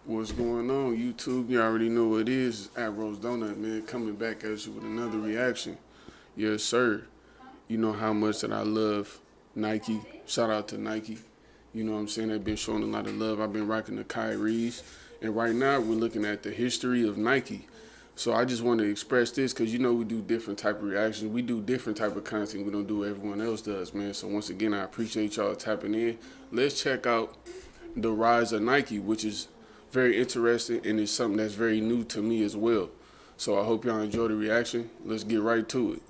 What's going on, YouTube? You already know what it is. It's at roachdonut, man, coming back at you with another reaction. Yes, sir. You know how much that I love Nike. Shout out to Nike. You know what I'm saying? They've been showing a lot of love. I've been rocking the Kyries. And right now, we're looking at the history of Nike. So I just want to express this because, you know, we do different type of reactions. We do different type of content. We don't do what everyone else does, man. So once again, I appreciate y'all tapping in. Let's check out the rise of Nike, which is very interesting and it's something that's very new to me as well. So I hope y'all enjoy the reaction. Let's get right to it.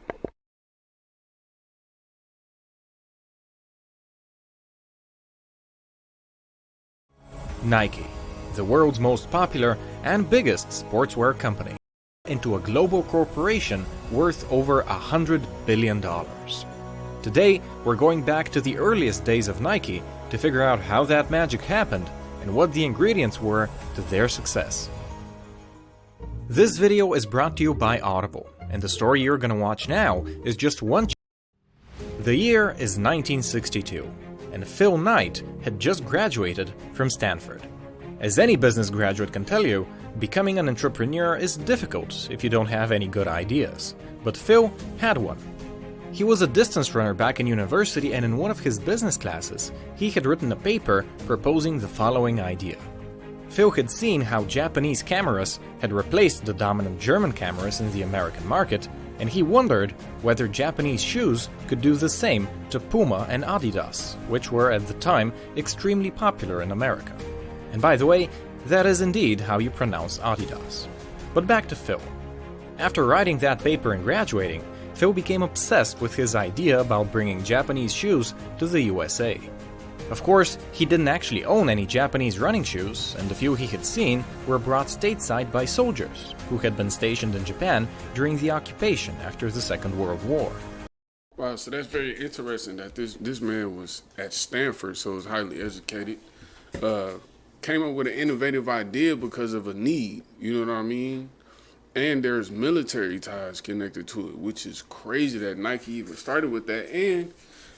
Nike, the world's most popular and biggest sportswear company, into a global corporation worth over $100 billion. Today, we're going back to the earliest days of Nike to figure out how that magic happened and what the ingredients were to their success. This video is brought to you by Audible, and the story you're gonna watch now is just one. The year is 1962, and Phil Knight had just graduated from Stanford. As any business graduate can tell you, becoming an entrepreneur is difficult if you don't have any good ideas, but Phil had one. He was a distance runner back in university, and in one of his business classes, he had written a paper proposing the following idea. Phil had seen how Japanese cameras had replaced the dominant German cameras in the American market, and he wondered whether Japanese shoes could do the same to Puma and Adidas, which were at the time extremely popular in America. And by the way, that is indeed how you pronounce Adidas. But back to Phil. After writing that paper and graduating, Phil became obsessed with his idea about bringing Japanese shoes to the USA. Of course, he didn't actually own any Japanese running shoes, and the few he had seen were brought stateside by soldiers who had been stationed in Japan during the occupation after the Second World War. Wow, so that's very interesting that this man was at Stanford, so was highly educated. Came up with an innovative idea because of a need, you know what I mean? And there's military ties connected to it, which is crazy that Nike even started with that. And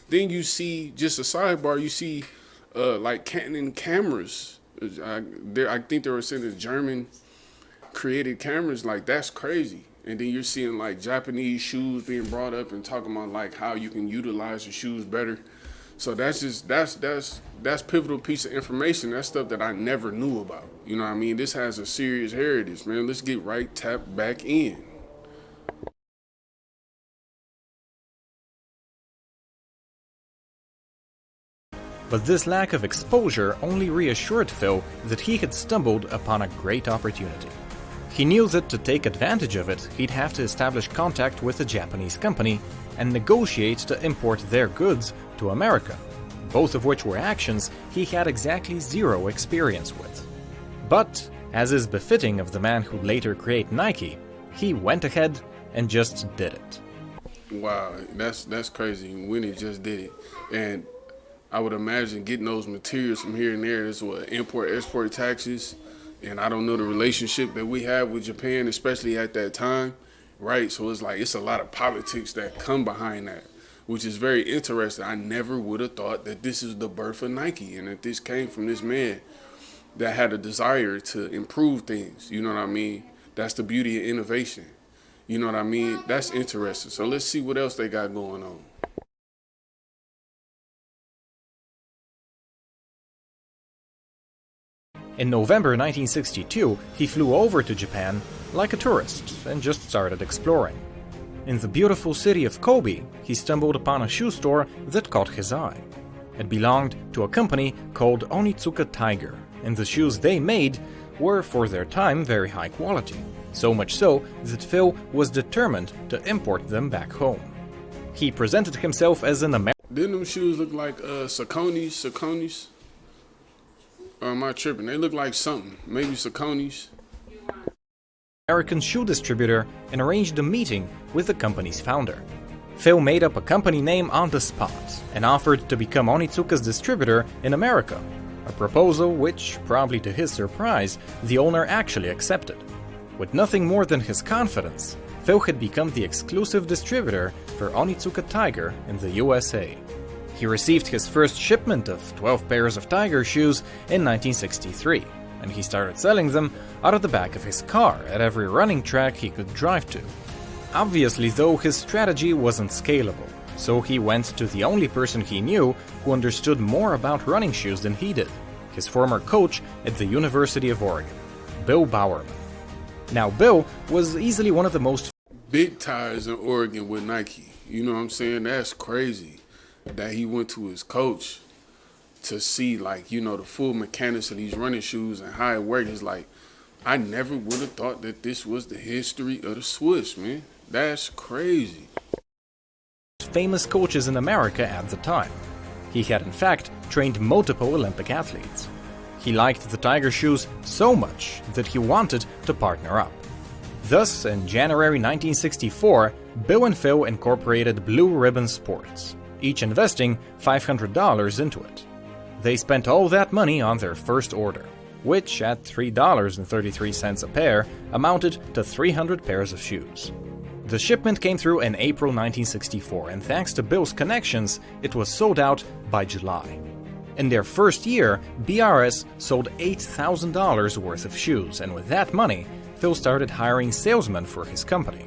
then you see, just a sidebar, you see like Canon cameras. I think they were sending German created cameras, like that's crazy. And then you're seeing like Japanese shoes being brought up and talking about like how you can utilize your shoes better. So that's pivotal piece of information. That's stuff that I never knew about. You know what I mean? This has a serious heritage, man. Let's get right tapped back in. But this lack of exposure only reassured Phil that he had stumbled upon a great opportunity. He knew that to take advantage of it, he'd have to establish contact with a Japanese company and negotiate to import their goods to America, both of which were actions he had exactly zero experience with. But, as is befitting of the man who'd later create Nike, he went ahead and just did it. Wow, that's crazy when he just did it. And I would imagine getting those materials from here and there, that's what import-export taxes, and I don't know the relationship that we have with Japan, especially at that time, right? So it's like, it's a lot of politics that come behind that, which is very interesting. I never would have thought that this is the birth of Nike and that this came from this man that had a desire to improve things, you know what I mean? That's the beauty of innovation, you know what I mean? That's interesting. So let's see what else they got going on. In November 1962, he flew over to Japan like a tourist and just started exploring. In the beautiful city of Kobe, he stumbled upon a shoe store that caught his eye. It belonged to a company called Onitsuka Tiger, and the shoes they made were, for their time, very high quality. So much so that Phil was determined to import them back home. He presented himself as an American. Didn't them shoes look like Saucony's? Or am I tripping? They look like something. Maybe Saucony's. American shoe distributor and arranged a meeting with the company's founder. Phil made up a company name on the spot and offered to become Onitsuka's distributor in America, a proposal which, probably to his surprise, the owner actually accepted. With nothing more than his confidence, Phil had become the exclusive distributor for Onitsuka Tiger in the USA. He received his first shipment of 12 pairs of Tiger shoes in 1963, and he started selling them out of the back of his car at every running track he could drive to. Obviously, though, his strategy wasn't scalable, so he went to the only person he knew who understood more about running shoes than he did, his former coach at the University of Oregon, Bill Bowerman. Now, Bill was easily one of the most big ties in Oregon with Nike. You know what I'm saying? That's crazy that he went to his coach to see, like, you know, the full mechanics of these running shoes and how it works. It's like, I never would have thought that this was the history of the swoosh, man. That's crazy. famous coaches in America at the time. He had in fact trained multiple Olympic athletes. He liked the Tiger shoes so much that he wanted to partner up. Thus, in January 1964, Bill and Phil incorporated Blue Ribbon Sports, each investing $500 into it. They spent all that money on their first order, which at $3.33 a pair amounted to 300 pairs of shoes. The shipment came through in April 1964, and thanks to Bill's connections, it was sold out by July. In their first year, BRS sold $8,000 worth of shoes, and with that money, Phil started hiring salesmen for his company.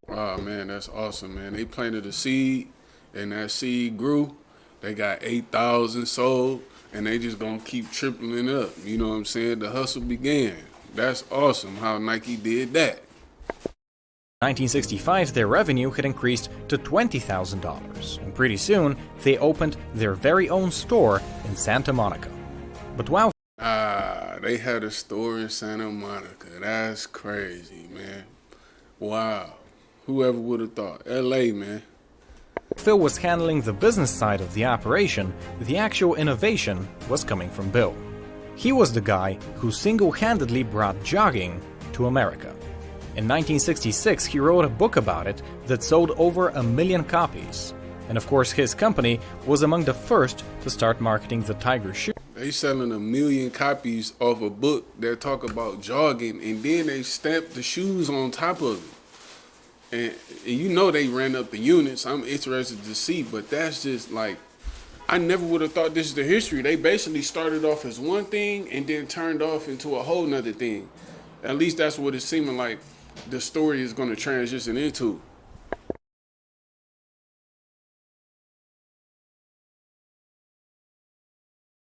Oh man, that's awesome, man. They planted a seed, and that seed grew. They got 8,000 sold, and they just gonna keep tripling up. You know what I'm saying? The hustle began. That's awesome how Nike did that. In 1965, their revenue had increased to $20,000, and pretty soon they opened their very own store in Santa Monica. But while they had a store in Santa Monica. That's crazy, man. Wow. Whoever would have thought? LA, man. Phil was handling the business side of the operation, the actual innovation was coming from Bill. He was the guy who single-handedly brought jogging to America. In 1966, he wrote a book about it that sold over 1 million copies. And of course, his company was among the first to start marketing the Tiger shoe. They selling 1 million copies of a book that talk about jogging, and then they stamped the shoes on top of it. And you know they ran up the units. I'm interested to see, but that's just like, I never would have thought this is the history. They basically started off as one thing and then turned off into a whole nother thing. At least that's what it's seeming like the story is going to transition into.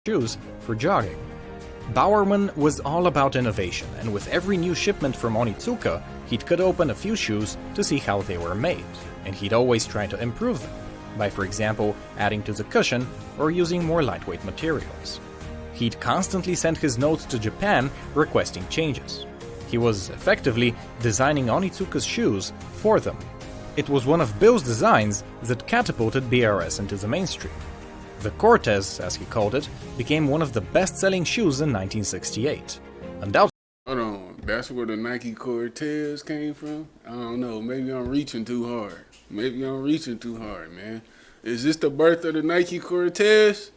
Shoes for jogging. Bowerman was all about innovation, and with every new shipment from Onitsuka, he'd cut open a few shoes to see how they were made, and he'd always try to improve them, by for example adding to the cushion or using more lightweight materials. He'd constantly send his notes to Japan requesting changes. He was effectively designing Onitsuka's shoes for them. It was one of Bill's designs that catapulted BRS into the mainstream. The Cortez, as he called it, became one of the best-selling shoes in 1968. Undoubtedly, Hold on, that's where the Nike Cortez came from? I don't know, maybe I'm reaching too hard. Maybe I'm reaching too hard, man. Is this the birth of the Nike Cortez?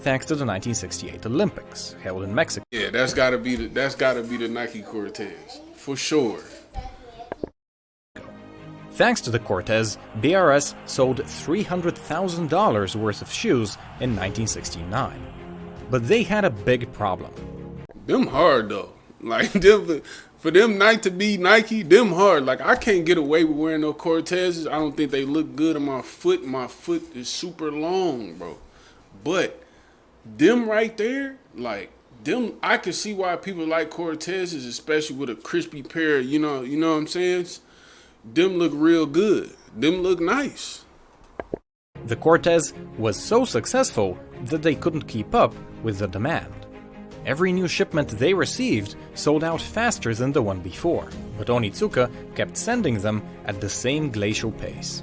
thanks to the 1968 Olympics, held in Mexico. Yeah, that's gotta be the Nike Cortez, for sure. Thanks to the Cortez, BRS sold $300,000 worth of shoes in 1969. But they had a big problem. Them hard though. Like them, for them Nike to be Nike, them hard. Like I can't get away with wearing no Cortezes. I don't think they look good on my foot. My foot is super long, bro. But them right there, like them, I can see why people like Cortezes, especially with a crispy pair. You know what I'm saying? Them look real good. Them look nice. The Cortez was so successful that they couldn't keep up with the demand. Every new shipment they received sold out faster than the one before, but Onitsuka kept sending them at the same glacial pace.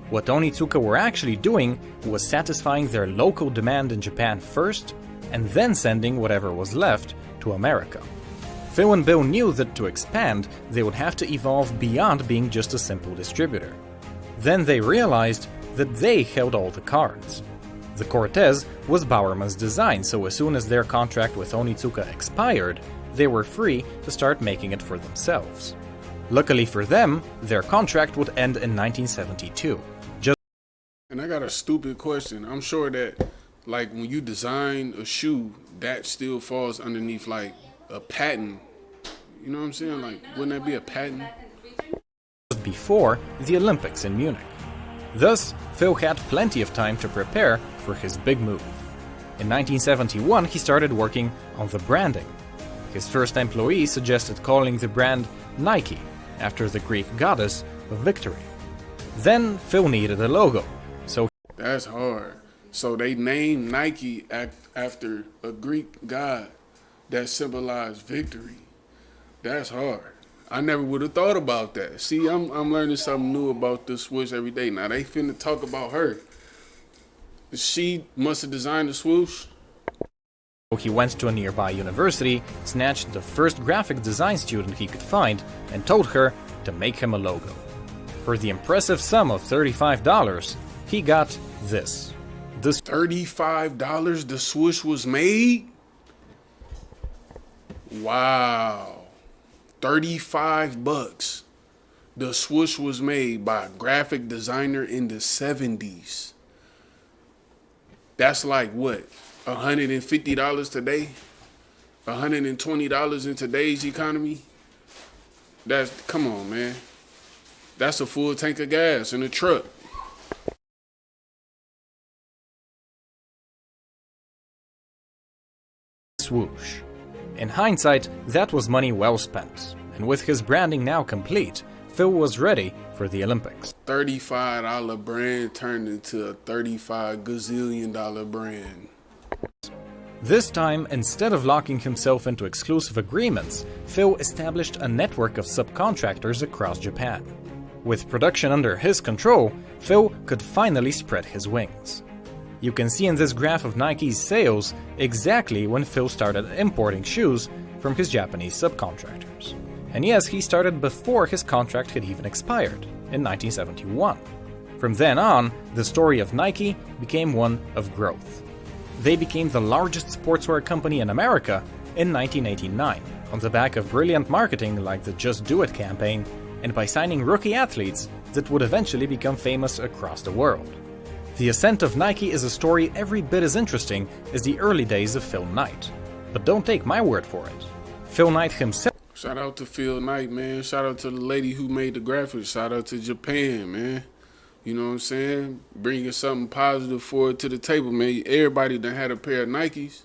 What Onitsuka were actually doing was satisfying their local demand in Japan first, and then sending whatever was left to America. Phil and Bill knew that to expand, they would have to evolve beyond being just a simple distributor. Then they realized that they held all the cards. The Cortez was Bowerman's design, so as soon as their contract with Onitsuka expired, they were free to start making it for themselves. Luckily for them, their contract would end in 1972. And I got a stupid question. I'm sure that like when you design a shoe, that still falls underneath like a patent. You know what I'm saying? Like, wouldn't that be a patent? Before the Olympics in Munich. Thus, Phil had plenty of time to prepare for his big move. In 1971, he started working on the branding. His first employee suggested calling the brand Nike, after the Greek goddess of victory. Then Phil needed a logo, so That's hard. So they named Nike after a Greek god that symbolized victory. That's hard. I never would have thought about that. See, I'm learning something new about the swoosh every day. Now they finna talk about her. She must have designed the swoosh. he went to a nearby university, snatched the first graphic design student he could find, and told her to make him a logo. For the impressive sum of $35, he got this. This $35 the swoosh was made? Wow. 35 bucks. The swoosh was made by a graphic designer in the 70s. That's like what? $150 today? $120 in today's economy? Come on, man. That's a full tank of gas in a truck. swoosh. In hindsight, that was money well spent, and with his branding now complete, Phil was ready for the Olympics. $35 brand turned into a $35 gazillion brand. This time, instead of locking himself into exclusive agreements, Phil established a network of subcontractors across Japan. With production under his control, Phil could finally spread his wings. You can see in this graph of Nike's sales exactly when Phil started importing shoes from his Japanese subcontractors. And yes, he started before his contract had even expired, in 1971. From then on, the story of Nike became one of growth. They became the largest sportswear company in America in 1989, on the back of brilliant marketing like the Just Do It campaign, and by signing rookie athletes that would eventually become famous across the world. The ascent of Nike is a story every bit as interesting as the early days of Phil Knight. But don't take my word for it. Phil Knight himself... Shout out to Phil Knight, man. Shout out to the lady who made the graphics. Shout out to Japan, man. You know what I'm saying? Bringing something positive forward to the table, man. Everybody done had a pair of Nikes.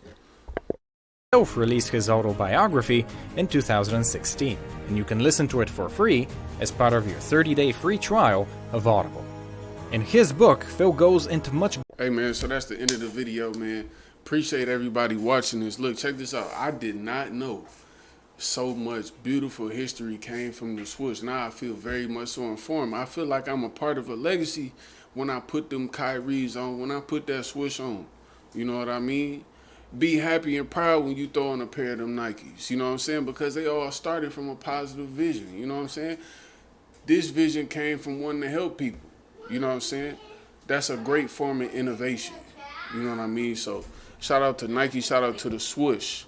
released his autobiography in 2016, and you can listen to it for free as part of your 30-day free trial of Audible. In his book, Phil goes into much... Hey, man, so that's the end of the video, man. Appreciate everybody watching this. Look, check this out. I did not know so much beautiful history came from the swoosh. Now I feel very much so informed. I feel like I'm a part of a legacy when I put them Kyries on, when I put that swoosh on. You know what I mean? Be happy and proud when you throw on a pair of them Nikes. You know what I'm saying? Because they all started from a positive vision. You know what I'm saying? This vision came from wanting to help people. You know what I'm saying? That's a great form of innovation. You know what I mean? So shout out to Nike, shout out to the swoosh.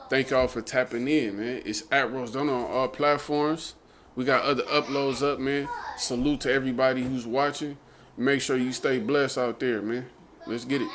Thank y'all for tapping in, man. It's at roachdonut on all platforms. We got other uploads up, man. Salute to everybody who's watching. Make sure you stay blessed out there, man. Let's get it.